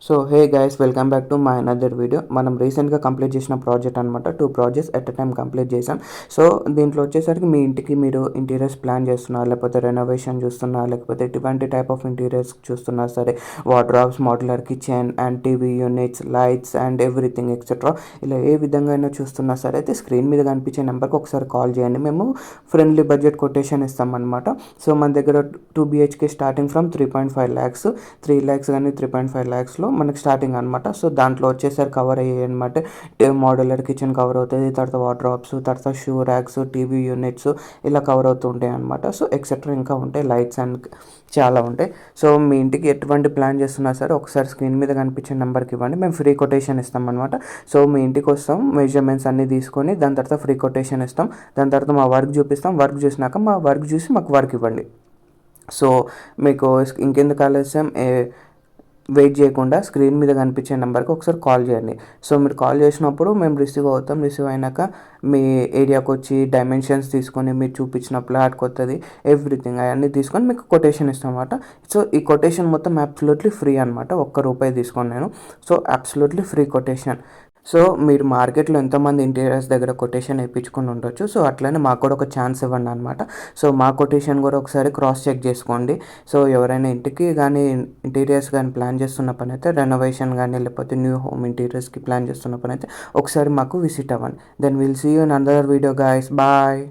So hey guys, welcome back to my another video. మనం రీసెంట్గా complete చేసిన project అనమాట. 2 projects at a time complete చేసాం. So దీంట్లో వచ్చేసరికి మీ ఇంటికి మీరు ఇంటీరియర్స్ ప్లాన్ చేస్తున్నారు, లేకపోతే రెనోవేషన్ చూస్తున్నారు, లేకపోతే ఎటువంటి టైప్ ఆఫ్ ఇంటీరియర్స్ చూస్తున్నా సరే, wardrobes, modular kitchen and TV units, lights and everything etcetera, ఇలా ఏ విధంగా అయినా చూస్తున్నా సరే అయితే స్క్రీన్ మీద కనిపించే నెంబర్కి ఒకసారి కాల్ చేయండి. మేము ఫ్రెండ్లీ బడ్జెట్ కొటేషన్ ఇస్తాం అనమాట. సో మన దగ్గర 2 BHK starting from 3.5 lakhs, 3 lakhs కానీ 3.5 lakhsలో మనకి స్టార్టింగ్ అనమాట. సో దాంట్లో వచ్చేసరికి కవర్ అయ్యాయి అనమాట. మోడ్యులర్ కిచెన్ కవర్ అవుతుంది, తర్వాత వార్డ్రోబ్స్, తర్వాత షూ ర్యాక్స్, టీవీ యూనిట్స్ ఇలా కవర్ అవుతూ ఉంటాయి అనమాట. సో ఎక్సెట్రా ఇంకా ఉంటాయి, లైట్స్ అండ్ చాలా ఉంటాయి. సో మీ ఇంటికి ఎటువంటి ప్లాన్ చేస్తున్నా సరే ఒకసారి స్క్రీన్ మీద కనిపించే నెంబర్కి ఇవ్వండి, మేము ఫ్రీ కొటేషన్ ఇస్తాం అనమాట. సో మీ ఇంటికి వస్తాం, మెజర్మెంట్స్ అన్నీ తీసుకొని దాని తర్వాత ఫ్రీ కొటేషన్ ఇస్తాం. దాని తర్వాత మా వర్క్ చూపిస్తాం, వర్క్ చూసినాక మా వర్క్ చూసి మాకు వర్క్ ఇవ్వండి. సో మీకు ఇంకెందుకు ఆలస్యం, వెయిట్ చేయకుండా స్క్రీన్ మీద కనిపించే నెంబర్కి ఒకసారి కాల్ చేయండి. సో మీరు కాల్ చేసినప్పుడు మేము రిసీవ్ అవుతాం. రిసీవ్ అయినాక మీ ఏరియాకి వచ్చి డైమెన్షన్స్ తీసుకొని మీరు చూపించిన ప్లాట్ కొత్తది ఎవ్రీథింగ్ అవన్నీ తీసుకొని మీకు కొటేషన్ ఇస్తాం అనమాట. సో ఈ కొటేషన్ మొత్తం అబ్సల్యూట్లీ ఫ్రీ అనమాట. ₹1 తీసుకోను నేను. So absolutely free quotation. So మీరు మార్కెట్లో ఎంతోమంది ఇంటీరియర్స్ దగ్గర కొటేషన్ వేయించుకొని ఉండొచ్చు. సో అట్లనే మాకు కూడా ఒక ఛాన్స్ ఇవ్వండి అనమాట. సో మా కొటేషన్ కూడా ఒకసారి క్రాస్ చెక్ చేసుకోండి. సో ఎవరైనా ఇంటికి కానీ ఇంటీరియర్స్ కానీ ప్లాన్ చేస్తున్న పని అయితే, రెనోవేషన్ కానీ లేకపోతే న్యూ హోమ్ ఇంటీరియర్స్కి ప్లాన్ చేస్తున్న పని అయితే ఒకసారి మాకు విజిట్ అవ్వండి. Then will see you in another video guys. Bye.